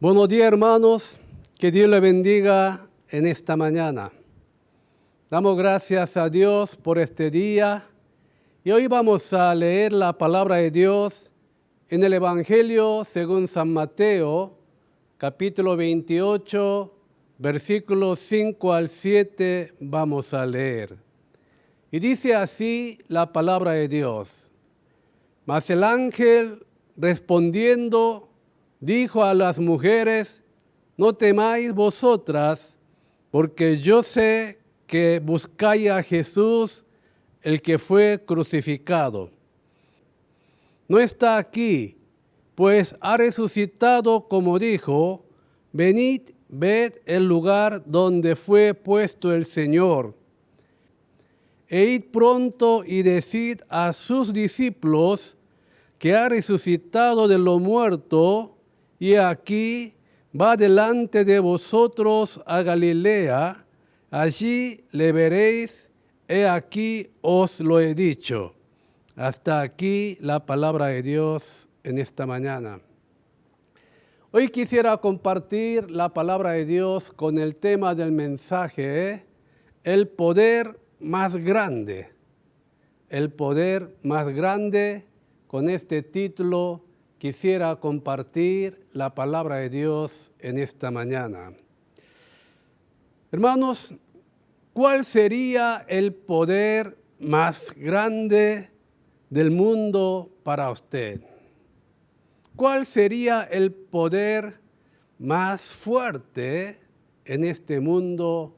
Buenos días, hermanos. Que Dios le bendiga en esta mañana. Damos gracias a Dios por este día. Y hoy vamos a leer la palabra de Dios en el Evangelio según San Mateo, capítulo 28, versículos 5 al 7, vamos a leer. Y dice así la palabra de Dios. Mas el ángel respondiendo dijo a las mujeres: no temáis vosotras, porque yo sé que buscáis a Jesús, el que fue crucificado. No está aquí, pues ha resucitado como dijo. Venid, ved el lugar donde fue puesto el Señor. E id pronto y decid a sus discípulos que ha resucitado de los muertos, y aquí va delante de vosotros a Galilea, allí le veréis, he aquí os lo he dicho. Hasta aquí la palabra de Dios en esta mañana. Hoy quisiera compartir la palabra de Dios con el tema del mensaje, el poder más grande. El poder más grande. Con este título quisiera compartir la palabra de Dios en esta mañana. Hermanos, ¿cuál sería el poder más grande del mundo para usted? ¿Cuál sería el poder más fuerte en este mundo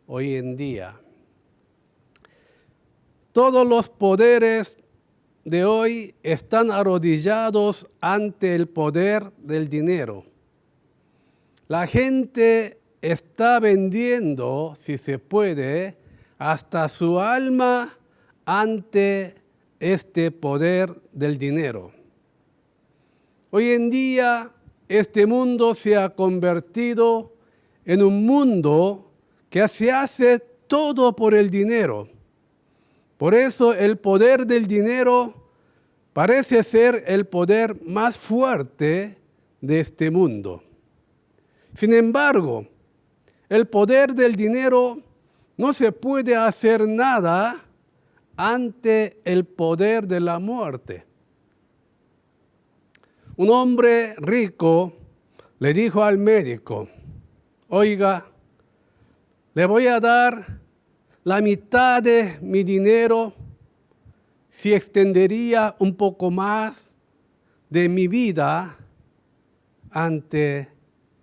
hoy en día? Todos los poderes de hoy están arrodillados ante el poder del dinero. La gente está vendiendo, si se puede, hasta su alma ante este poder del dinero. Hoy en día, este mundo se ha convertido en un mundo que se hace todo por el dinero. Por eso el poder del dinero parece ser el poder más fuerte de este mundo. Sin embargo, el poder del dinero no se puede hacer nada ante el poder de la muerte. Un hombre rico le dijo al médico: oiga, le voy a dar la mitad de mi dinero si extendería un poco más de mi vida antes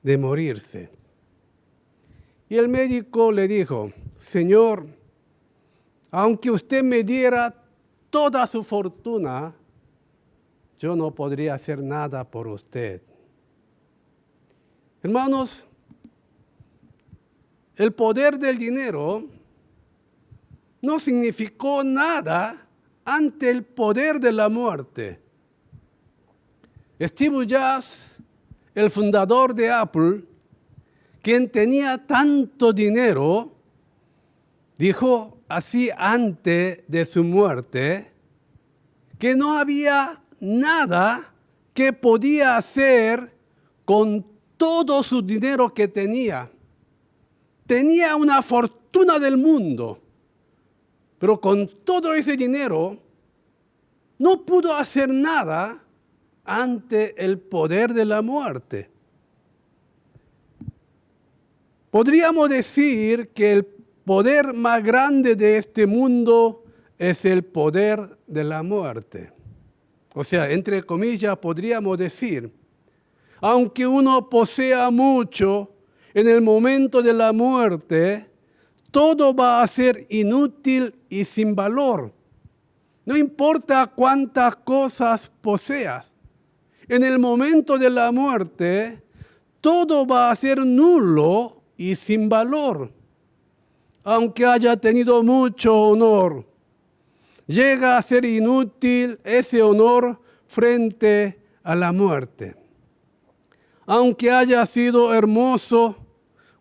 de morirse. Y el médico le dijo: Señor, aunque usted me diera toda su fortuna, yo no podría hacer nada por usted. Hermanos, el poder del dinero no significó nada ante el poder de la muerte. Steve Jobs, el fundador de Apple, quien tenía tanto dinero, dijo así antes de su muerte, que no había nada que podía hacer con todo su dinero que tenía. Tenía una fortuna del mundo, pero con todo ese dinero no pudo hacer nada ante el poder de la muerte. Podríamos decir que el poder más grande de este mundo es el poder de la muerte. O sea, entre comillas, podríamos decir, aunque uno posea mucho, en el momento de la muerte, todo va a ser inútil y sin valor. No importa cuántas cosas poseas. En el momento de la muerte, todo va a ser nulo y sin valor. Aunque haya tenido mucho honor, llega a ser inútil ese honor frente a la muerte. Aunque haya sido hermoso,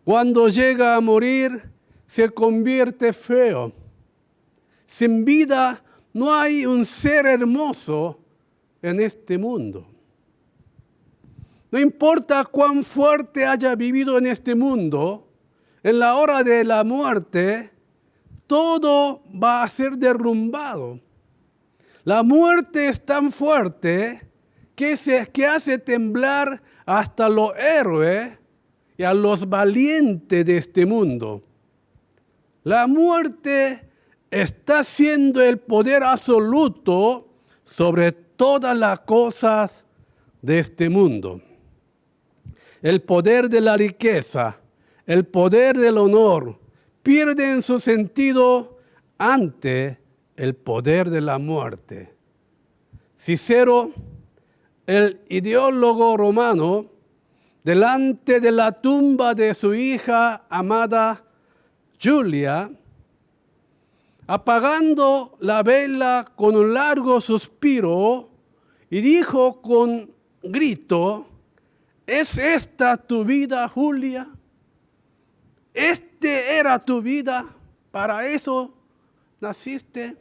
cuando llega a morir, se convierte feo. Sin vida no hay un ser hermoso en este mundo. No importa cuán fuerte haya vivido en este mundo, en la hora de la muerte, todo va a ser derrumbado. La muerte es tan fuerte que hace temblar hasta los héroes y a los valientes de este mundo. La muerte está siendo el poder absoluto sobre todas las cosas de este mundo. El poder de la riqueza, el poder del honor, pierden su sentido ante el poder de la muerte. Cicero, el ideólogo romano, delante de la tumba de su hija amada Julia, apagando la vela con un largo suspiro, y dijo con grito: ¿es esta tu vida, Julia? ¿Este era tu vida? ¿Para eso naciste?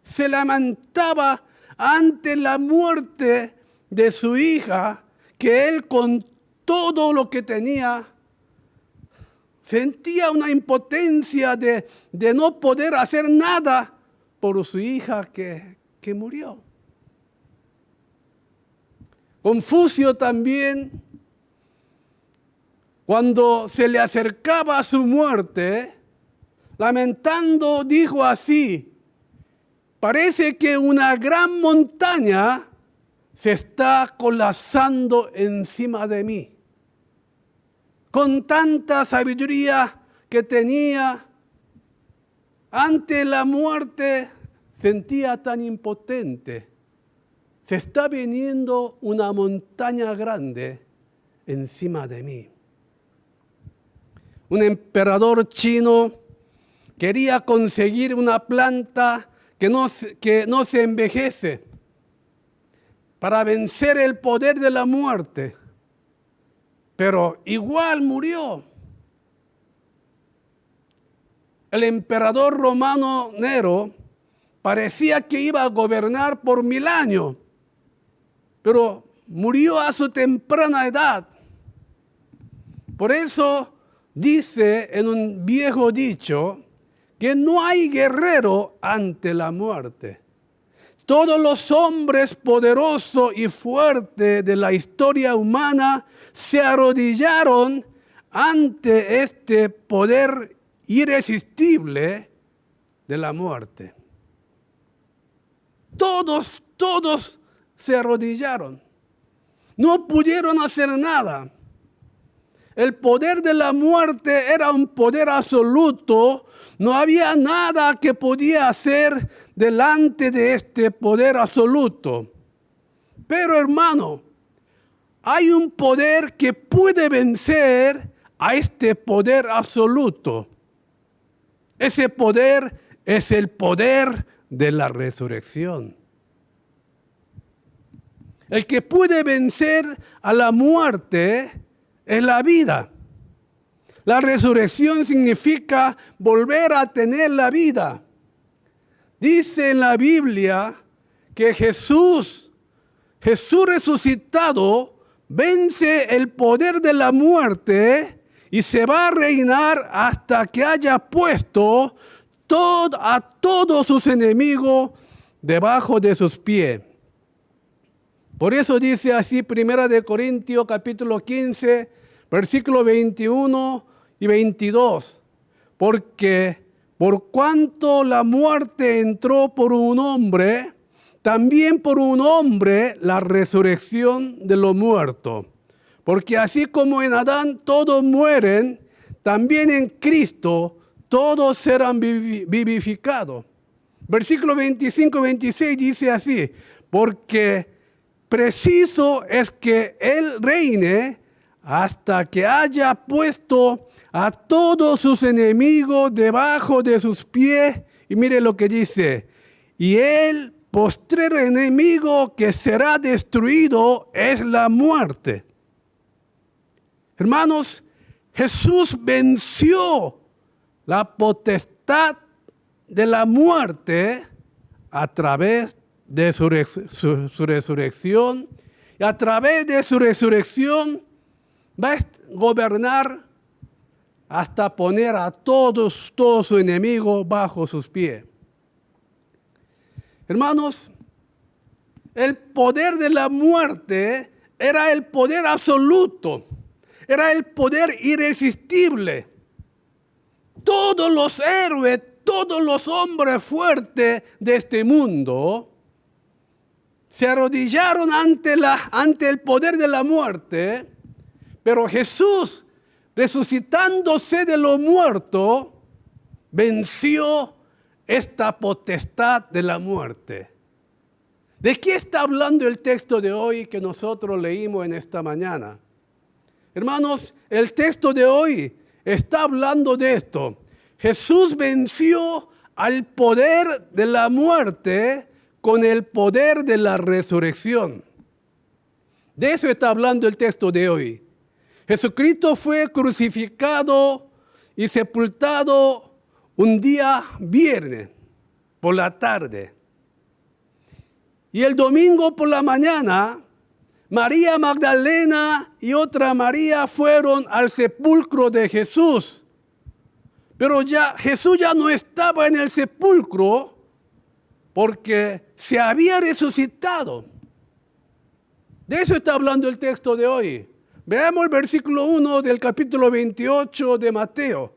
Se lamentaba ante la muerte de su hija, que él con todo lo que tenía sentía una impotencia de no poder hacer nada por su hija que murió. Confucio también, cuando se le acercaba a su muerte, lamentando, dijo así: parece que una gran montaña se está colapsando encima de mí. Con tanta sabiduría que tenía, ante la muerte sentía tan impotente. Se está viniendo una montaña grande encima de mí. Un emperador chino quería conseguir una planta que no se envejece para vencer el poder de la muerte, pero igual murió. El emperador romano Nero parecía que iba a gobernar por 1000 años, pero murió a su temprana edad. Por eso dice en un viejo dicho que no hay guerrero ante la muerte. Todos los hombres poderosos y fuertes de la historia humana se arrodillaron ante este poder irresistible de la muerte. Todos se arrodillaron. No pudieron hacer nada. El poder de la muerte era un poder absoluto. No había nada que podía hacer delante de este poder absoluto. Pero, hermano, hay un poder que puede vencer a este poder absoluto. Ese poder es el poder de la resurrección. El que puede vencer a la muerte es la vida. La resurrección significa volver a tener la vida. Dice en la Biblia que Jesús resucitado, vence el poder de la muerte y se va a reinar hasta que haya puesto a todos sus enemigos debajo de sus pies. Por eso dice así 1 Corintios capítulo 15, versículos 21 y 22. Porque por cuanto la muerte entró por un hombre, también por un hombre la resurrección de los muertos. Porque así como en Adán todos mueren, también en Cristo todos serán vivificados. Versículo 25 y 26 dice así: porque preciso es que Él reine hasta que haya puesto a todos sus enemigos debajo de sus pies. Y mire lo que dice: y el postrero enemigo que será destruido es la muerte. Hermanos, Jesús venció la potestad de la muerte a través de su resurrección y a través de su resurrección va a gobernar hasta poner a todos sus enemigos bajo sus pies. Hermanos, el poder de la muerte era el poder absoluto, era el poder irresistible. Todos los héroes, todos los hombres fuertes de este mundo se arrodillaron ante el poder de la muerte, pero Jesús, resucitándose de los muertos, venció esta potestad de la muerte. ¿De qué está hablando el texto de hoy que nosotros leímos en esta mañana? Hermanos, el texto de hoy está hablando de esto. Jesús venció al poder de la muerte con el poder de la resurrección. De eso está hablando el texto de hoy. Jesucristo fue crucificado y sepultado un día viernes por la tarde. Y el domingo por la mañana, María Magdalena y otra María fueron al sepulcro de Jesús. Pero Jesús ya no estaba en el sepulcro porque se había resucitado. De eso está hablando el texto de hoy. Veamos el versículo 1 del capítulo 28 de Mateo.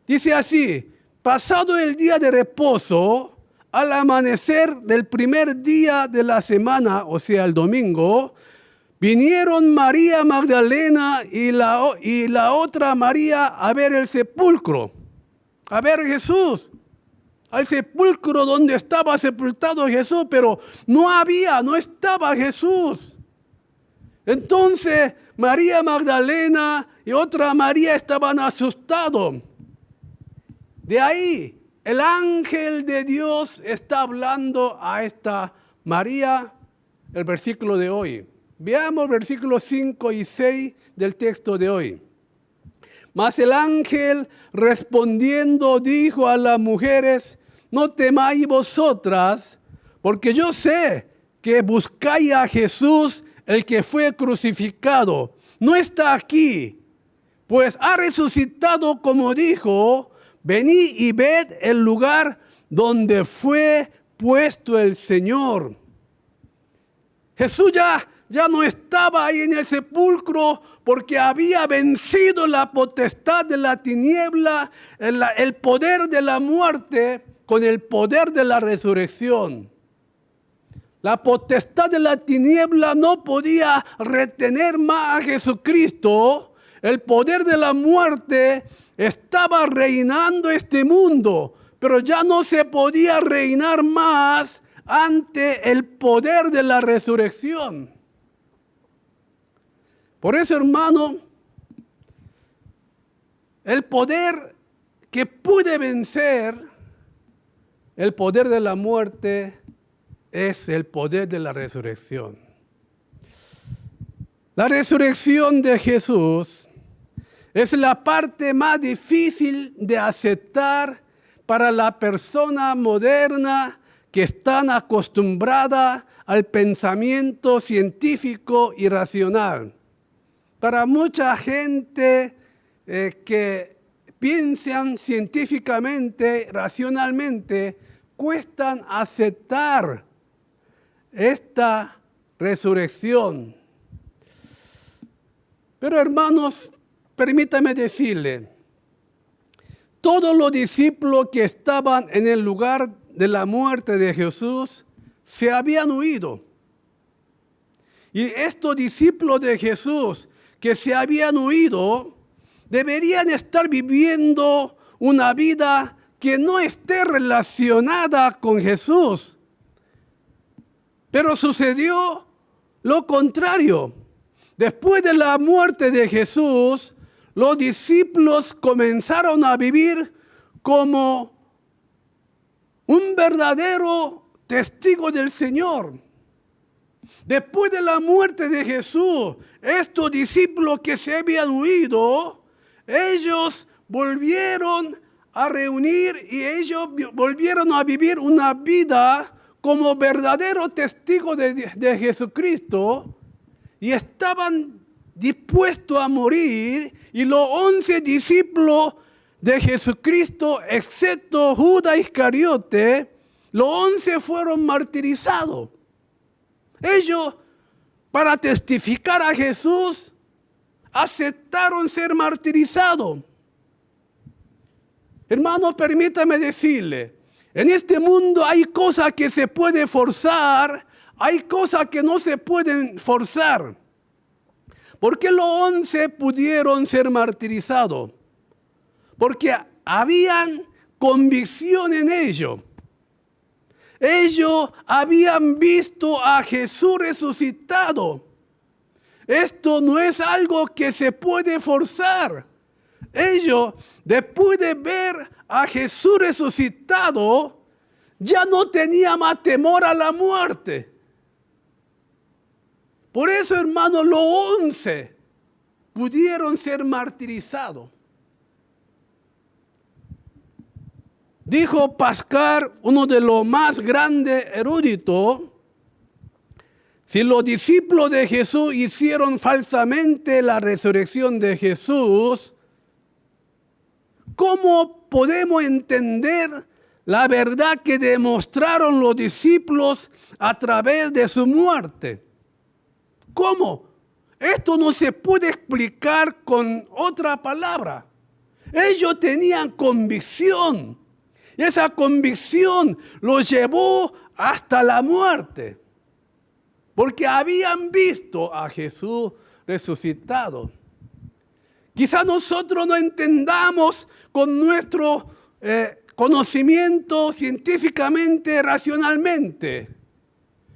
Dice así: pasado el día de reposo, al amanecer del primer día de la semana, o sea, el domingo, vinieron María Magdalena y la otra María a ver el sepulcro, a ver Jesús, al sepulcro donde estaba sepultado Jesús, pero no estaba Jesús. Entonces María Magdalena y otra María estaban asustados. De ahí el ángel de Dios está hablando a esta María, el versículo de hoy. Veamos versículos 5 y 6 del texto de hoy. Mas el ángel respondiendo dijo a las mujeres: no temáis vosotras, porque yo sé que buscáis a Jesús, el que fue crucificado. No está aquí, pues ha resucitado como dijo. Venid y ved el lugar donde fue puesto el Señor. Jesús ya no estaba ahí en el sepulcro porque había vencido la potestad de la tiniebla, el poder de la muerte con el poder de la resurrección. La potestad de la tiniebla no podía retener más a Jesucristo. El poder de la muerte estaba reinando este mundo, pero ya no se podía reinar más ante el poder de la resurrección. Por eso, hermano, el poder que puede vencer el poder de la muerte es el poder de la resurrección. La resurrección de Jesús es la parte más difícil de aceptar para la persona moderna que están acostumbrada al pensamiento científico y racional. Para mucha gente que piensan científicamente, racionalmente, cuestan aceptar esta resurrección. Pero hermanos, permítame decirle, todos los discípulos que estaban en el lugar de la muerte de Jesús se habían huido. Y estos discípulos de Jesús que se habían huido deberían estar viviendo una vida que no esté relacionada con Jesús. Pero sucedió lo contrario. Después de la muerte de Jesús, los discípulos comenzaron a vivir como un verdadero testigo del Señor. Después de la muerte de Jesús, estos discípulos que se habían huido, ellos volvieron a reunir y ellos volvieron a vivir una vida como verdaderos testigos de Jesucristo y estaban dispuestos a morir, y los 11 discípulos de Jesucristo, excepto Judas Iscariote, los 11 fueron martirizados. Ellos, para testificar a Jesús, aceptaron ser martirizados. Hermanos, permítame decirle, en este mundo hay cosas que se pueden forzar, hay cosas que no se pueden forzar. ¿Por qué los 11 pudieron ser martirizados? Porque habían convicción en ellos. Ellos habían visto a Jesús resucitado. Esto no es algo que se puede forzar. Ellos, después de ver a Jesús resucitado, ya no tenían más temor a la muerte. Por eso, hermanos, los 11 pudieron ser martirizados. Dijo Pascal, uno de los más grandes eruditos, si los discípulos de Jesús hicieron falsamente la resurrección de Jesús, ¿cómo podemos entender la verdad que demostraron los discípulos a través de su muerte? ¿Cómo? Esto no se puede explicar con otra palabra. Ellos tenían convicción. Y esa convicción los llevó hasta la muerte. Porque habían visto a Jesús resucitado. Quizá nosotros no entendamos con nuestro conocimiento científicamente, racionalmente.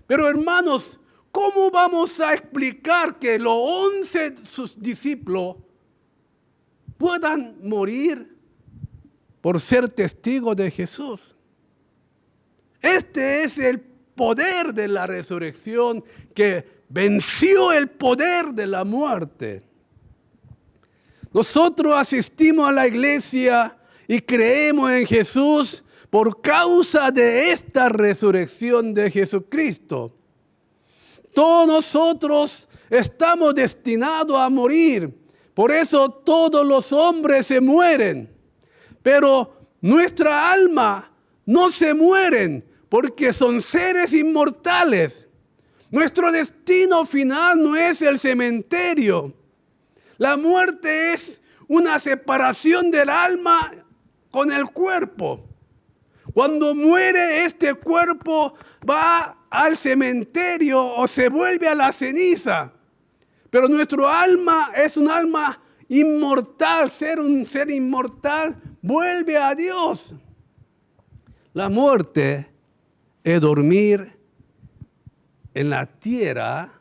Pero hermanos, ¿cómo vamos a explicar que los 11 sus discípulos puedan morir por ser testigos de Jesús? Este es el poder de la resurrección que venció el poder de la muerte. Nosotros asistimos a la iglesia y creemos en Jesús por causa de esta resurrección de Jesucristo. Todos nosotros estamos destinados a morir. Por eso todos los hombres se mueren. Pero nuestra alma no se mueren porque son seres inmortales. Nuestro destino final no es el cementerio. La muerte es una separación del alma con el cuerpo. Cuando muere este cuerpo va al cementerio o se vuelve a la ceniza. Pero nuestro alma es un alma inmortal, un ser inmortal, vuelve a Dios. La muerte es dormir en la tierra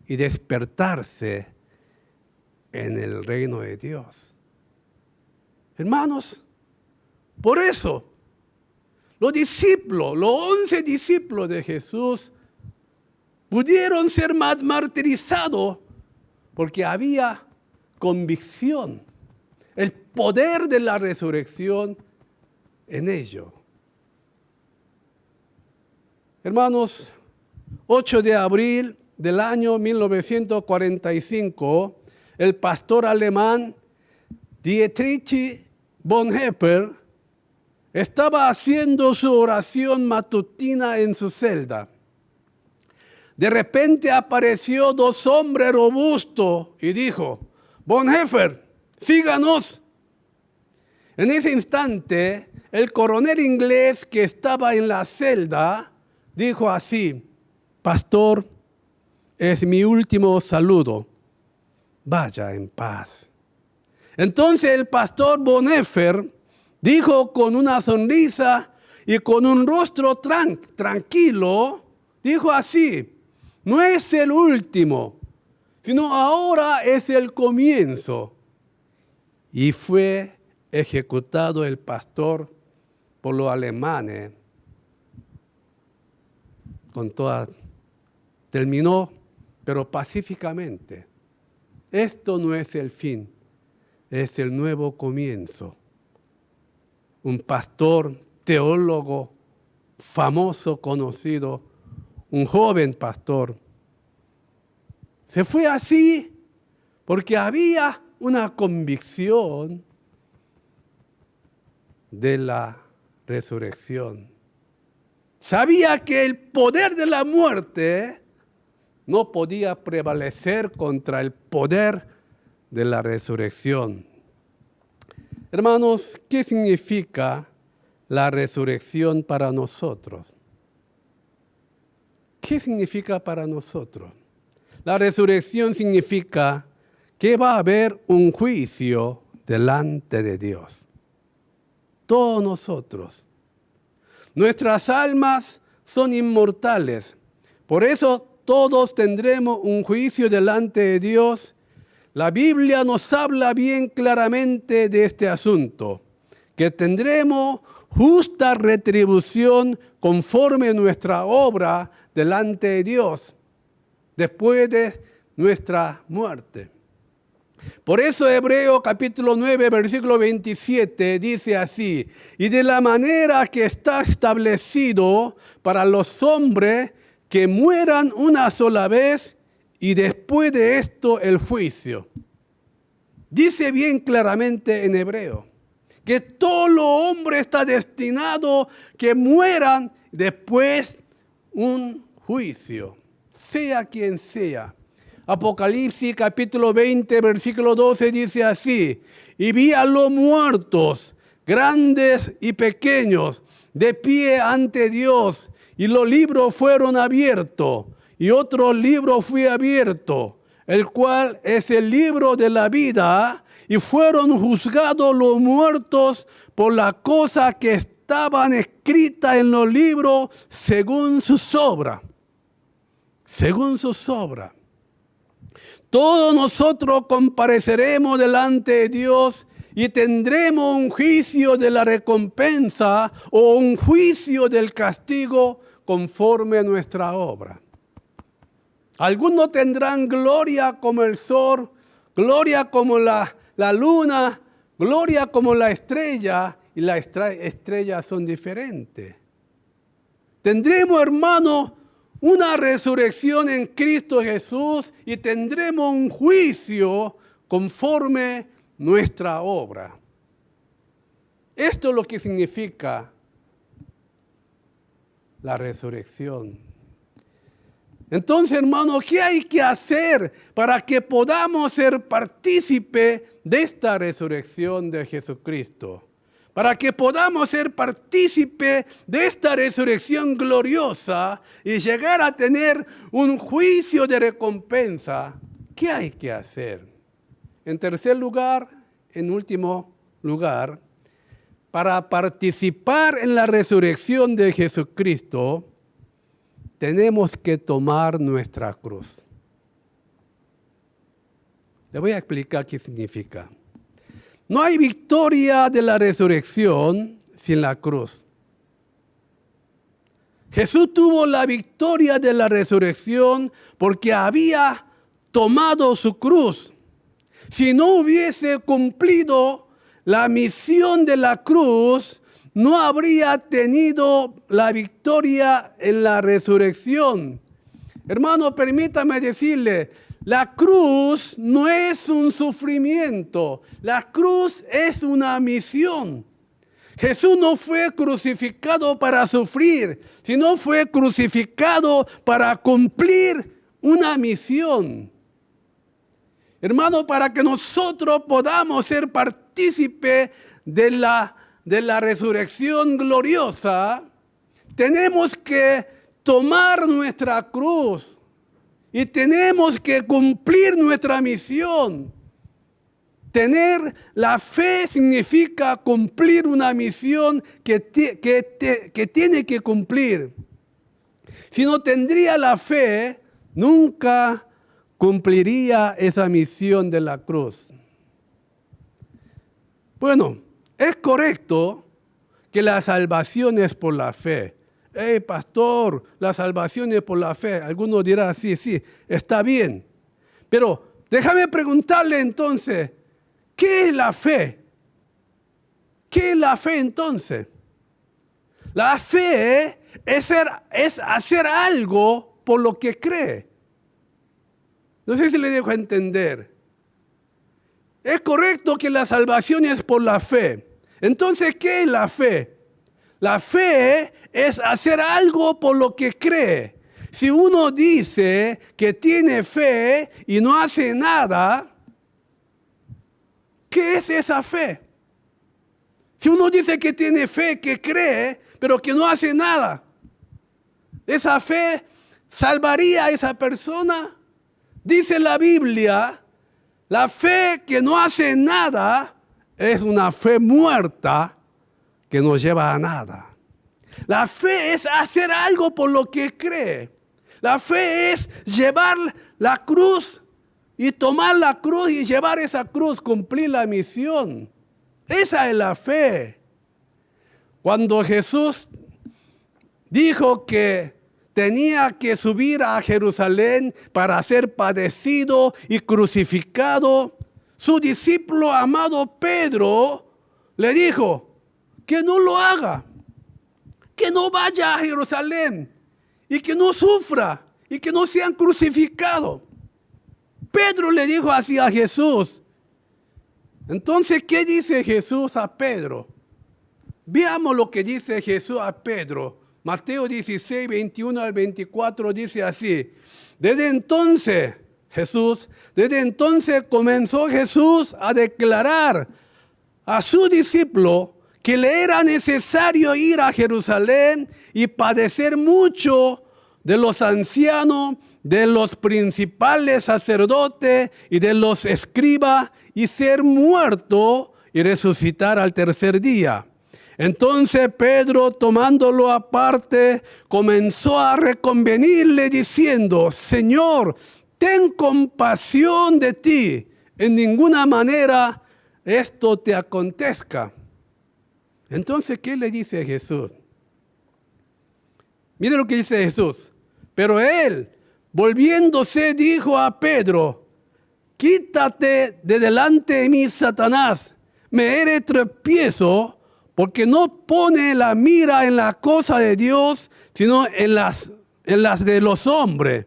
y despertarse en el reino de Dios. Hermanos, por eso los discípulos, los 11 discípulos de Jesús pudieron ser martirizados porque había convicción, el poder de la resurrección en ellos. Hermanos, 8 de abril del año 1945, el pastor alemán Dietrich Bonhoeffer estaba haciendo su oración matutina en su celda. De repente apareció 2 hombres robustos y dijo: Bonhoeffer, síganos. En ese instante, el coronel inglés que estaba en la celda dijo así: Pastor, es mi último saludo. Vaya en paz. Entonces el pastor Bonhoeffer dijo con una sonrisa y con un rostro tranquilo, dijo así: no es el último, sino ahora es el comienzo. Y fue ejecutado el pastor por los alemanes. Terminó, pero pacíficamente. Esto no es el fin, es el nuevo comienzo. Un pastor, teólogo, famoso, conocido, un joven pastor. Se fue así porque había una convicción de la resurrección. Sabía que el poder de la muerte no podía prevalecer contra el poder de la resurrección. Hermanos, ¿qué significa la resurrección para nosotros? ¿Qué significa para nosotros? La resurrección significa que va a haber un juicio delante de Dios. Todos nosotros. Nuestras almas son inmortales. Por eso todos tendremos un juicio delante de Dios. La Biblia nos habla bien claramente de este asunto, que tendremos justa retribución conforme a nuestra obra delante de Dios, después de nuestra muerte. Por eso Hebreos capítulo 9, versículo 27 dice así: y de la manera que está establecido para los hombres que mueran una sola vez y después de esto el juicio. Dice bien claramente en Hebreo que todo los hombres está destinado que mueran después un juicio, sea quien sea. Apocalipsis capítulo 20, versículo 12 dice así: y vi a los muertos, grandes y pequeños, de pie ante Dios, y los libros fueron abiertos, y otro libro fue abierto, el cual es el libro de la vida, y fueron juzgados los muertos por las cosas que estaban escritas en los libros según sus obras. Según sus obras. Todos nosotros compareceremos delante de Dios y tendremos un juicio de la recompensa o un juicio del castigo conforme a nuestra obra. Algunos tendrán gloria como el sol, gloria como la luna, gloria como la estrella, y las estrellas son diferentes. Tendremos, hermanos, una resurrección en Cristo Jesús y tendremos un juicio conforme nuestra obra. Esto es lo que significa la resurrección. Entonces, hermanos, ¿qué hay que hacer para que podamos ser partícipes de esta resurrección de Jesucristo? Para que podamos ser partícipes de esta resurrección gloriosa y llegar a tener un juicio de recompensa, ¿qué hay que hacer? En tercer lugar, en último lugar, para participar en la resurrección de Jesucristo, tenemos que tomar nuestra cruz. Le voy a explicar qué significa. No hay victoria de la resurrección sin la cruz. Jesús tuvo la victoria de la resurrección porque había tomado su cruz. Si no hubiese cumplido la misión de la cruz, no habría tenido la victoria en la resurrección. Hermano, permítame decirle, la cruz no es un sufrimiento, la cruz es una misión. Jesús no fue crucificado para sufrir, sino fue crucificado para cumplir una misión. Hermano, para que nosotros podamos ser partícipes de la resurrección gloriosa, tenemos que tomar nuestra cruz. Y tenemos que cumplir nuestra misión. Tener la fe significa cumplir una misión que tiene que cumplir. Si no tendría la fe, nunca cumpliría esa misión de la cruz. Bueno, es correcto que la salvación es por la fe. Hey, pastor, la salvación es por la fe. Algunos dirán, sí, está bien. Pero déjame preguntarle entonces, ¿qué es la fe? ¿Qué es la fe entonces? La fe es hacer algo por lo que cree. No sé si le dejo entender. Es correcto que la salvación es por la fe. Entonces, ¿qué es la fe? La fe es hacer algo por lo que cree. Si uno dice que tiene fe y no hace nada, ¿qué es esa fe? Si uno dice que tiene fe, que cree, pero que no hace nada, ¿esa fe salvaría a esa persona? Dice la Biblia, la fe que no hace nada es una fe muerta que no lleva a nada. La fe es hacer algo por lo que cree. La fe es llevar la cruz y tomar la cruz y llevar esa cruz, cumplir la misión. Esa es la fe. Cuando Jesús dijo que tenía que subir a Jerusalén para ser padecido y crucificado, su discípulo amado Pedro le dijo que no lo haga, que no vaya a Jerusalén y que no sufra y que no sean crucificados. Pedro le dijo así a Jesús. Entonces, ¿qué dice Jesús a Pedro? Veamos lo que dice Jesús a Pedro. Mateo 16, 21 al 24 dice así. Desde entonces comenzó Jesús a declarar a su discípulo que le era necesario ir a Jerusalén y padecer mucho de los ancianos, de los principales sacerdotes y de los escribas, y ser muerto y resucitar al tercer día. Entonces Pedro, tomándolo aparte, comenzó a reconvenirle diciendo: Señor, ten compasión de ti, en ninguna manera esto te acontezca. Entonces, ¿qué le dice Jesús? Mire lo que dice Jesús. Pero él, volviéndose, dijo a Pedro: quítate de delante de mí, Satanás, me eres tropiezo, porque no pone la mira en la cosa de Dios, sino en las de los hombres.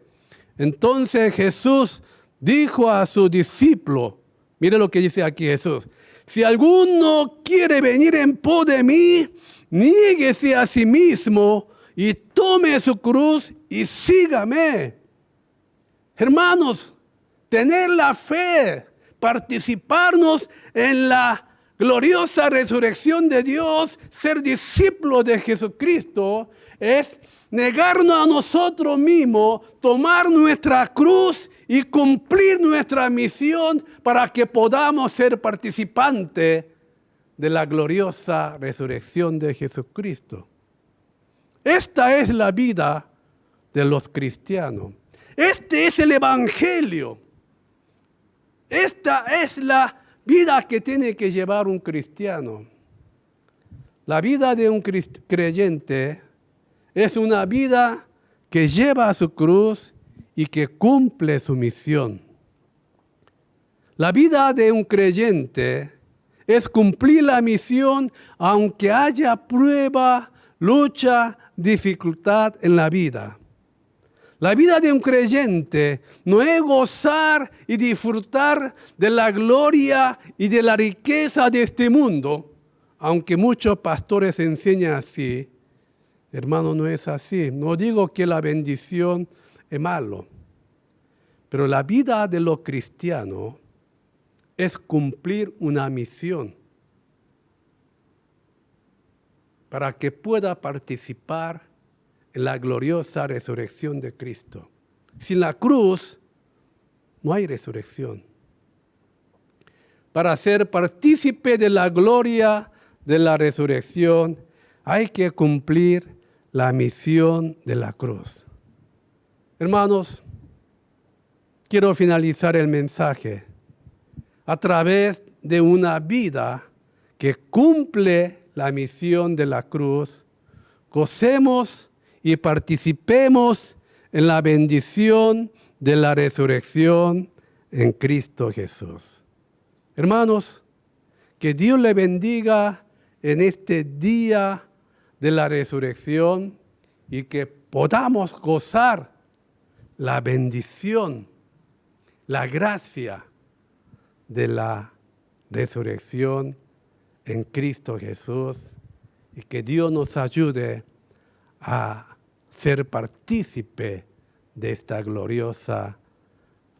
Entonces Jesús dijo a su discípulo, mire lo que dice aquí Jesús: si alguno quiere venir en pos de mí, niéguese a sí mismo y tome su cruz y sígame. Hermanos, tener la fe, participarnos en la gloriosa resurrección de Dios, ser discípulos de Jesucristo, es negarnos a nosotros mismos, tomar nuestra cruz y cumplir nuestra misión para que podamos ser participantes de la gloriosa resurrección de Jesucristo. Esta es la vida de los cristianos. Este es el Evangelio. Esta es la vida que tiene que llevar un cristiano. La vida de un creyente es una vida que lleva su cruz y que cumple su misión. La vida de un creyente es cumplir la misión aunque haya prueba, lucha, dificultad en la vida. La vida de un creyente no es gozar y disfrutar de la gloria y de la riqueza de este mundo, aunque muchos pastores enseñan así. Hermano, no es así. No digo que la bendición es malo, pero la vida de los cristianos es cumplir una misión para que pueda participar en la gloriosa resurrección de Cristo. Sin la cruz no hay resurrección. Para ser partícipe de la gloria de la resurrección hay que cumplir la misión de la cruz. Hermanos, quiero finalizar el mensaje a través de una vida que cumple la misión de la cruz. Gocemos y participemos en la bendición de la resurrección en Cristo Jesús. Hermanos, que Dios le bendiga en este día de la resurrección y que podamos gozar la bendición, la gracia de la resurrección en Cristo Jesús, y que Dios nos ayude a ser partícipe de esta gloriosa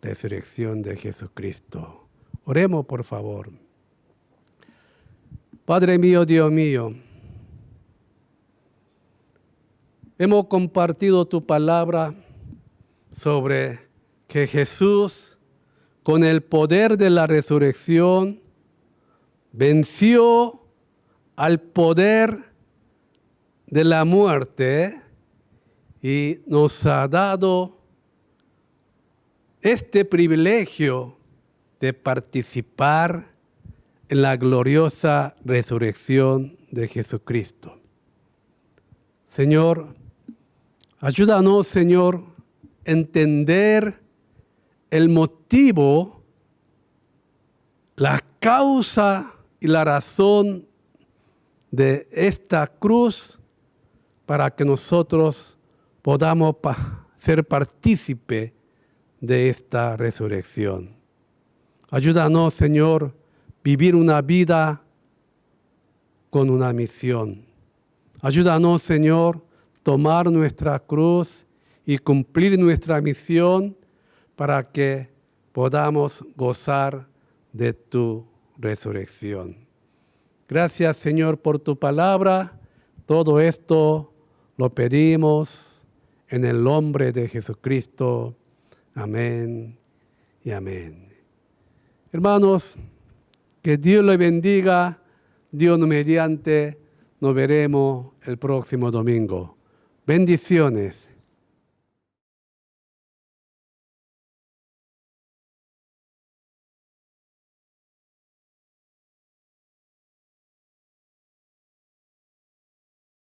resurrección de Jesucristo. Oremos, por favor. Padre mío, Dios mío, hemos compartido tu palabra sobre que Jesús, con el poder de la resurrección, venció al poder de la muerte y nos ha dado este privilegio de participar en la gloriosa resurrección de Jesucristo. Señor, ayúdanos, Señor, a entender el motivo, la causa y la razón de esta cruz para que nosotros podamos ser partícipe de esta resurrección. Ayúdanos, Señor, vivir una vida con una misión. Ayúdanos, Señor, tomar nuestra cruz y cumplir nuestra misión para que podamos gozar de tu resurrección. Gracias, Señor, por tu palabra. Todo esto lo pedimos en el nombre de Jesucristo. Amén y amén. Hermanos, que Dios les bendiga. Dios mediante, nos veremos el próximo domingo. Bendiciones.